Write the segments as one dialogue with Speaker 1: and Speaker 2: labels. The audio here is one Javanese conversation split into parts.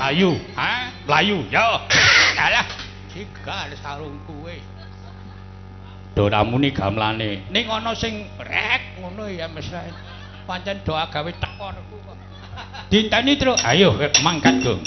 Speaker 1: Melayu, ha? Melayu, ya. Alah, sigar sarung kuwe. Do ramune gamelane. Ning ana sing brek ngono ya mesra. Pancen do gawe tekonku kok. Dinteni terus. Ayo mangkat, Gong.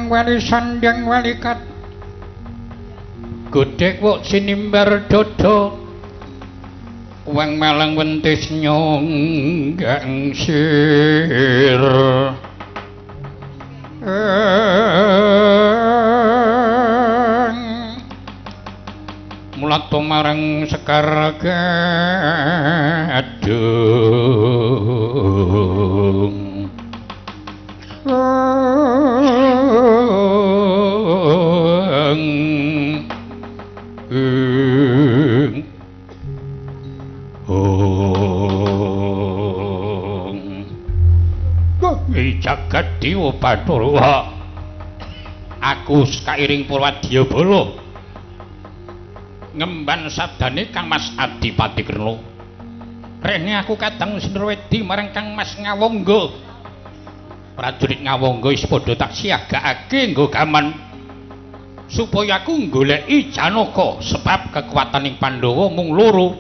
Speaker 1: Warisan yang walikat Gudek wok sinimbar dodo Wang malang wentis nyonggang sir Mulat marang sekar gadung Jagat Dewa Bathara aku kairing Purwadya Bala ngemban sabdane Kang Mas Adipati Krna rene aku kadang Sindrawedi marang Kang Mas Ngawangga prajurit Ngawangga wis padha tak siagakake nggo gaman supaya aku goleki Janaka sebab kekuataning Pandhawa mung loro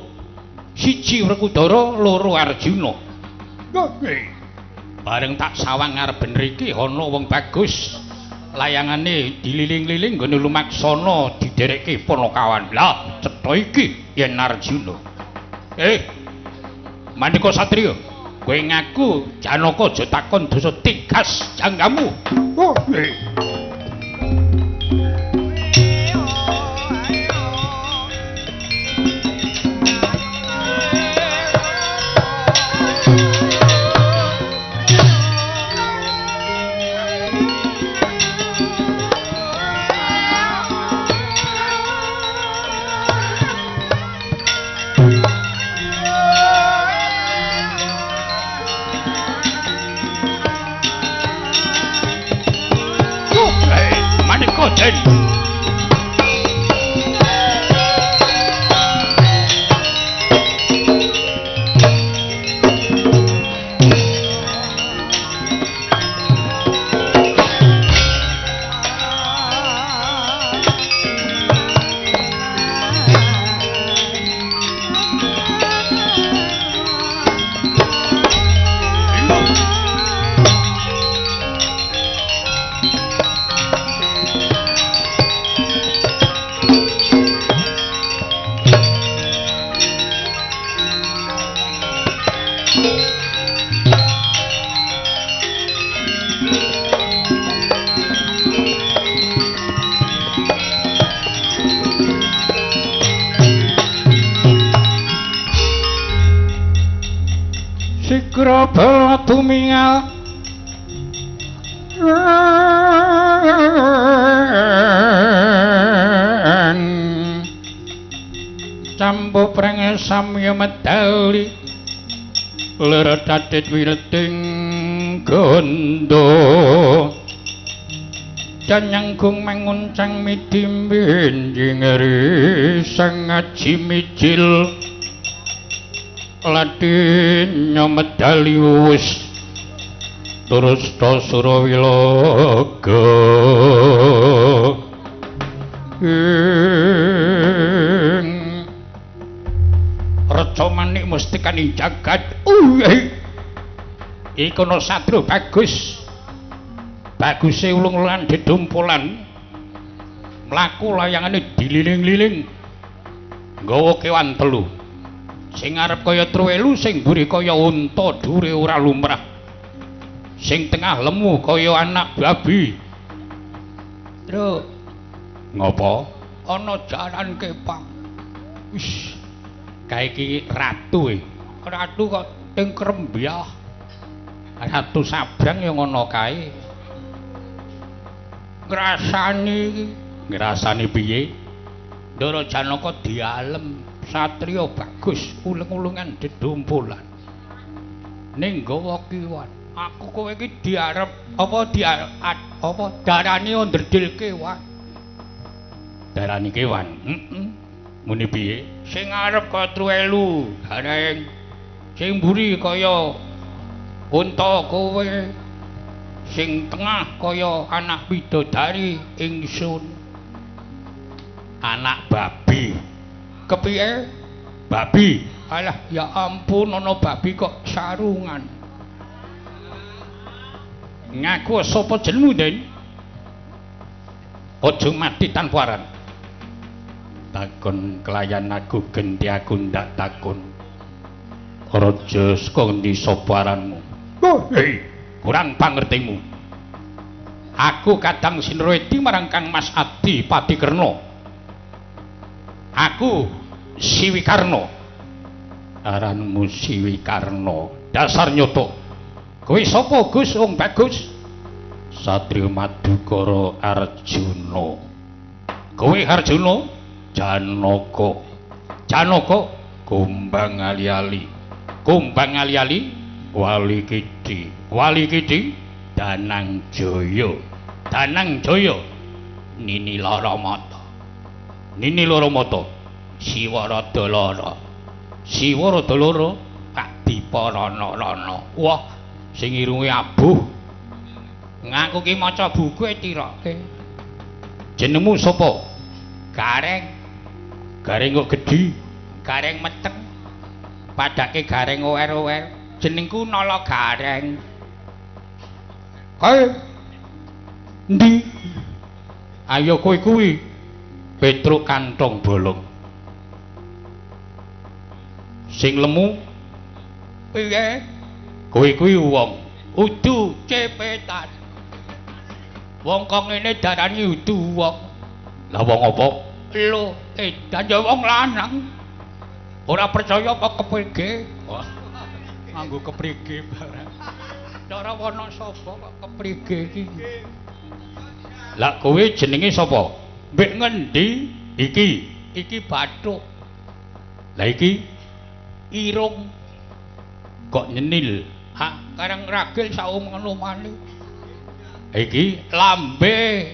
Speaker 1: siji Wrekodara loro Arjuna bareng tak sawang ngarep mriki ana wong bagus layangane dililing-liling nggone lumaksana diderekke Panakawan lah cetha iki yen Arjuna Mandika Satriya kowe ngaku Janaka aja takon dosa tigas janggamu Raden. Campo preng samya medali lara tatit wileting gondo janyanggung menguncang midimbin jingeri sang aji mijil ladinya medali wus terus to Surawilaga Reca manik mustikaning jagat. Iku no satru bagus. Baguse ulung-ulungan dedumpulan. Mlaku layangane dililing-liling. Nggawa kewan telu. Sing arep kaya truwelu, sing mburi kaya unta, dhure ora lumrah. Sing tengah lemu kaya anak babi. Tru. Ngopo? Ana jaran kepang. Wis kae iki ratu e. Ratu kok ting krembyah. Ratu Sabrang ya ngono kae. Ngrasani piye? Ndara Janaka dialem, satriya bagus, ulung-ulungan dedumpulan. Ning nggawa kiwan. Aku kowe iki diarep apa darani ndredil kewan. Darani kewan. Muni piye? Sing arep kaya truwelu, gareng. Sing mburi kaya unta kowe. Sing tengah kaya anak bidodari ingsun. Anak babi. Kepiye? Babi. Alah, ya ampun ana babi kok sarungan. Ngaku sapa jenengmu, Den? Aja mati tanpa aran. Takon kelayan aku genti aku ndak takon. Raja saka endi sapa aranmu? Oh, hei, kurang pangertimu. Aku kadang sinrwedi marang Kang Mas Adi Patikerna. Aku Siwikarna. Aranmu Siwikarna. Dasar nyoto. Kowe sapa, Gus? Wong bagus. Satriya Madukara Arjuna. Kowe Arjuna? Janaka. Janaka kumbang ali-ali. Kumbang ali-ali Wali Kidi. Wali Kidi Danang Jaya. Danang Jaya Nini Laramata. Nini Laramata Siwarada Lara. Siwarada Lara Kadiparana-rana. Wah, sing irunge abuh. Ngaku ki maca buku e tirake. Jenengmu sapa? Gareng. Gareng kok gedhi, gareng meteng. Padake gareng ower-ower. Jenengku Nala Gareng. Kae ndi? Ayo kowe kuwi Petruk Kantong Bolong. Sing lemu piye? Kowe kuwi wong udu cepetan. Wong kok ngene darani udu wong. Lah wong apa? Lho, edan ya wong lanang. Ora percaya apa keprige? Wah. Nganggo keprige barang. Cara wana sapa kok keprige iki? Lah kowe jenenge sapa? Mbek ngendi? Iki Bathuk. Lah iki irung kok nyenil. Ha, karang ragil saumene. Iki lambe.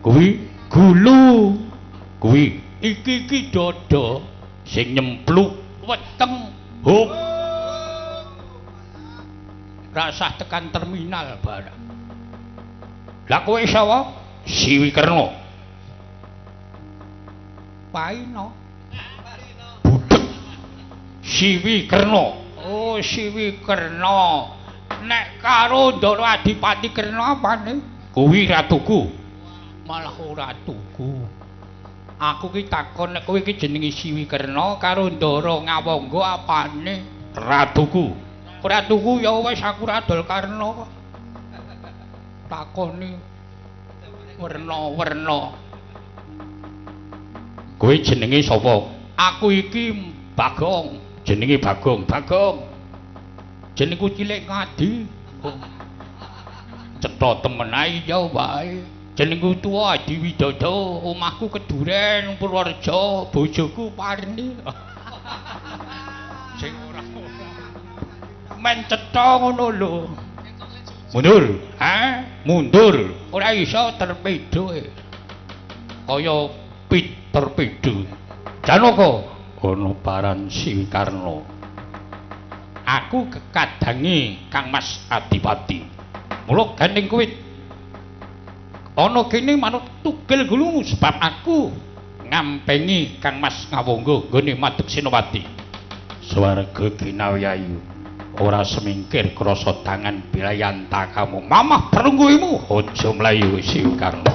Speaker 1: Kuwi gulu. Kuwi iki dada sing nyempluk weteng hop. Rasah tekan terminal barang. Lah kowe sapa? Siwikerna. Paina. Budhek. Siwikerna. Oh, Siwikerna. Nek karo Ndara Adipati Kerna apane? Kuwi ratuku. Malah ora tuku. Aku ki takon nek kowe iki jenenge Siwikerna karo Ndara Ngawangga apane? Ratuku. Ora tuku ya wis aku ora dol karna kok. Takoni werna-werna. Kowe jenenge sapa? Aku iki Bagong. Jenenge Bagong. Bagong. Jenengku cilik ngadi. Cetha temen ae ya wae. Jenengku tuwa Adi Widodo, omahku Keduren Purworejo, bojoku Parni. Sing ora men cetha ngono lho. Mundur, mundur. Ora iso torpedo. Kaya torpedo. Janaka ana paran Siwikarna. Aku kekadangi Kang Mas Adipati. Mula gandeng kowe ana kene manut tugel gulumu sebab aku ngampengi Kang Mas Ngawangga nggone madhep Senopati. Swarga ginawiyayu. Ora semingkir krasa tangan bilayanta kamu mamah perungguimu aja mlayu Siwikarna.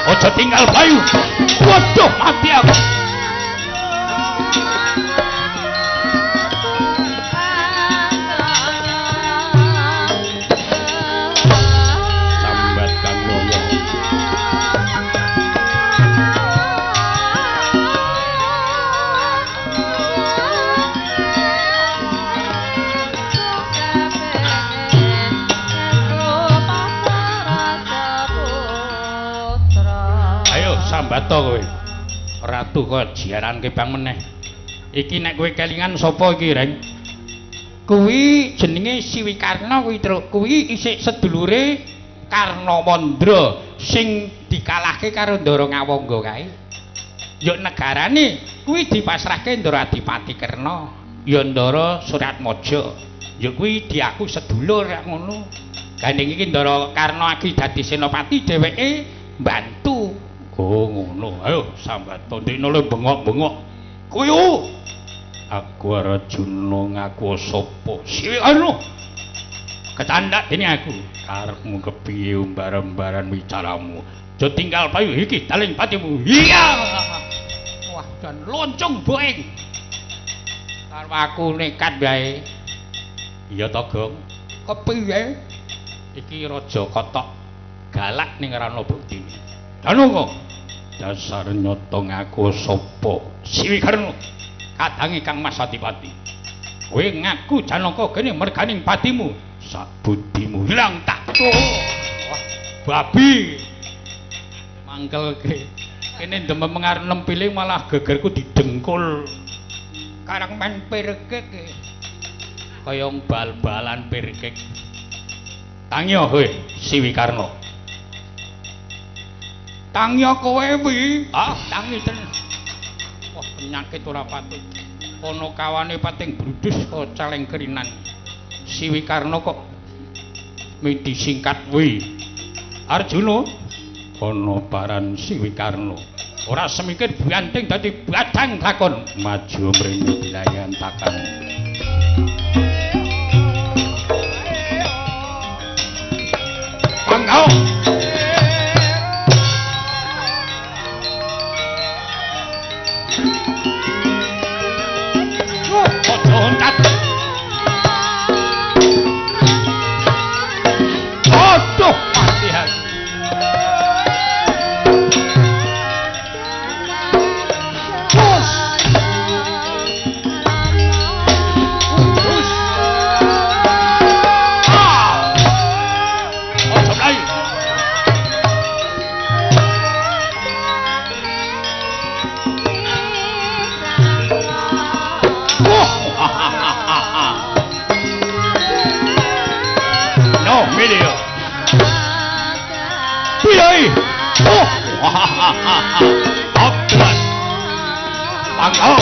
Speaker 1: Aja tinggal bayu. Waduh mati aku. Sambato kowe. Ratu kok jiaranke bang meneh. Iki nek kowe kelingan sapa iki, Reng? Kuwi jenenge Siwikarna kuwi, Truk. Kuwi isih sedulure Karnamandra sing dikalahke karo Ndara Ngawangga kae. Ya negarane kuwi dipasrahke Ndara Adipati Kerna, ya Ndara Suratmaja. Ya kuwi diaku sedulur ngono. Gandeng iki Ndara Karna agi dadi senopati, dheweke mbantu. Oh ngono. Ayo Sambato ndekno le bengok-bengok. Kuwi aku Arjuna ngaku sapa? Siwikarna. Ketandak dene aku. Karepmu kepiye umbar-umbaran wicaramu? Aja tinggal payu iki daling patimu. Iya. Wah, dan loncong boeng. Karo aku nekat bae. Iya to, Gong. Kepiye? Iki raja kotok galak ning rana buktine. Danungo. Dasar nyoto ngaku sapa? Siwikarna. Kadange Kang Mas Adipati. Kowe ngaku Janaka kene merganing patimu, sak budimu hilang tak. Wah, babi. Mangkelke. Kene demem ngarep nempile malah gegerku didengkul. Karang men pirkek. Kaya bal-balan pirkek. Tangya kowe Siwikarna. Tangya kowe wi. Ah, tangi tenan. Wah, penyakit ora patut. Ana kawane pating brudus kok caleng kerinan. Siwikarna kok miti singkat wi. Arjuna ana paran Siwikarna. Ora semikir banting dadi badang lakon maju mrene bilayan takan. Pangkau. Loncat. Aduh, mati aku. Bos. Bos. Ojo lagi. No, video. Pilih. Oh. Oklan. Pangkau.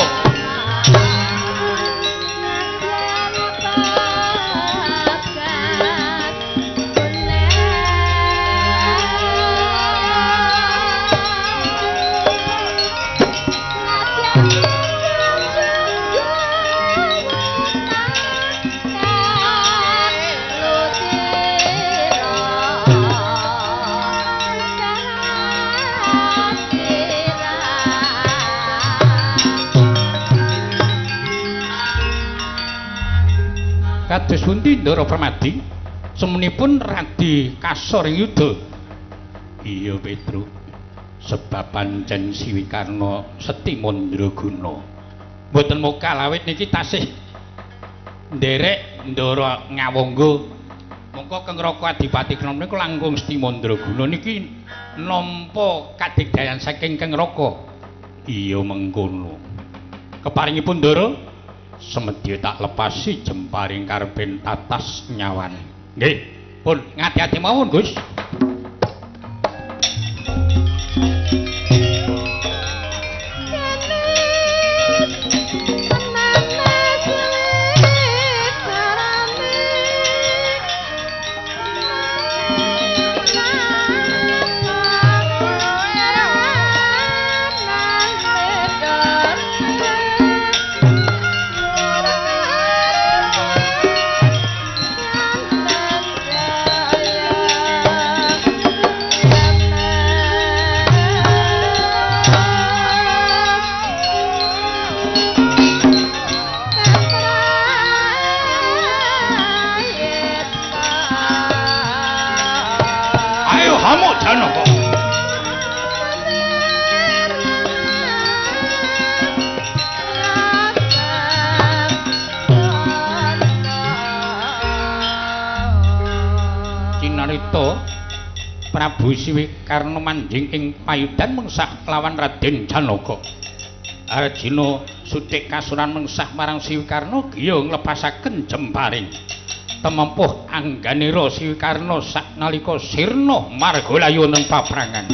Speaker 1: Kados pundi Ndara Permadi? Semenipun Radi kasor ing yuda. Iya Petru. Sebab pancen Siwikarna Seti Mandraguna. Mboten mokal awit niki tasih nderek Ndara Ngawangga. Mongko Kang Raka Adipati Krna niku langkung Seti Mandraguna niki nampa kadigdayan saking Kang Raka. Iya mengkono. Keparingipun Ndara semedya tak lepasi jemparing karepen tatas nyawane. Nggih, pun ngati-ati mawon, Gus. Prabu Siwikarna manjing ing payudan mengsah lawan Raden Janaka. Arjuna sutik kasuran mengsah marang Siwikarna giya nglepasaken jemparing. Temempuh angganira Siwikarna saknalika sirna margalayu neng paprangan.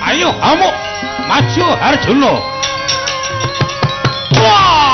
Speaker 1: Ayo amuk maju Arjuna. Wah!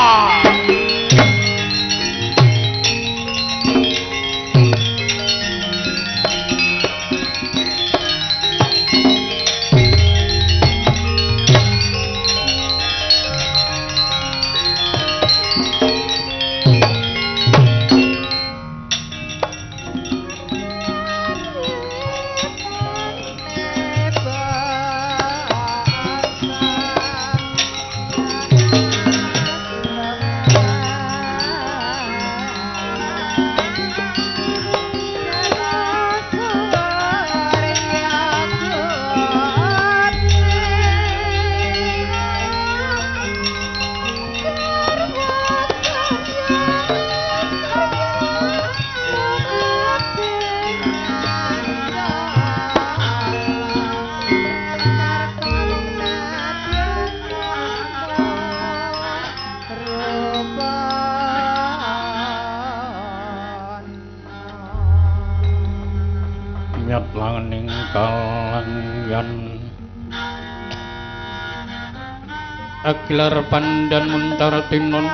Speaker 1: Agilar pandan muntar tinon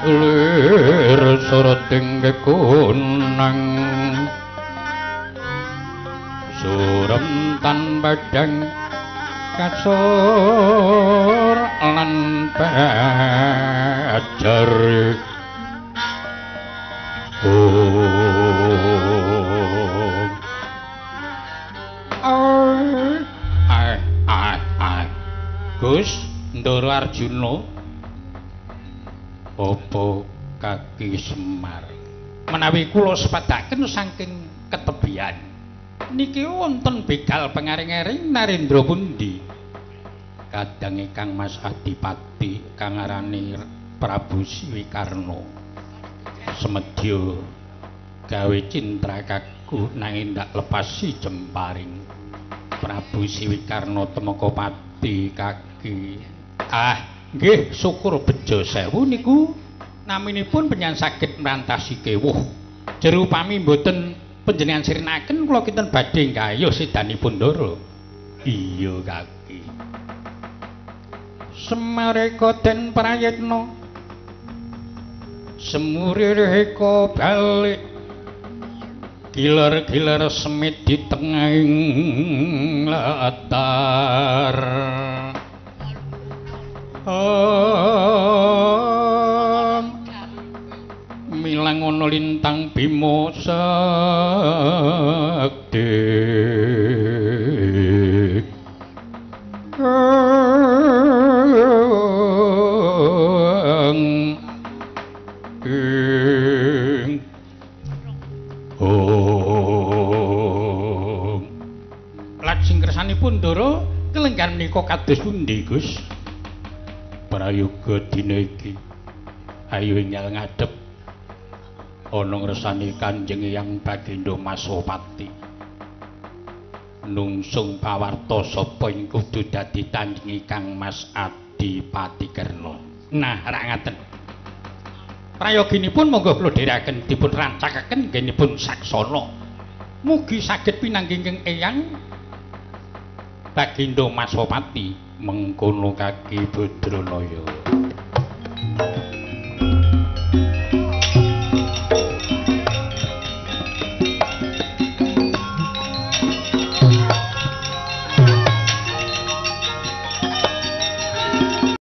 Speaker 1: lir soroting kekunang surem tan badang kasur lan pajar Gus Ndara Arjuna apa kaki Semar menawi kula sepadaken saking ketebian niki wonten begal pengaring-aring Narendra pundi kadang Kang Mas Adipati kang arane Prabu Siwikarna semedya gawe cintra kaku nanging ndak lepasi jemparing Prabu Siwikarna temeka pati kaki nggih syukur bejo sewu niku naminipun penyan saged mrantasi kewuh jero upami mboten panjenengan sirinaken kula kinten badhe gayuh sedanipun Ndara iya kaki Semareka den prayitna semureka balik gilar-gilar semit di tengahing latar milang ana lintang Bima Sakti kersanipun Ndara kelenggan menika kados pundi, Gus? Prayoga dina iki ayo nyal ngadhep ana ngersani Kanjeng Hyang Bagindo Masopati. Nungsung pawarta sapa ing kudu dadi tanjingi Kang Mas Adipati Kerna. Nah, rak ngaten. Prayoginipun monggo kula dherekaken dipun rancakaken nggenipun saksana. Mugi saged pinanggih Eyang Bagindo Masopati mengkono kaki Badranaya.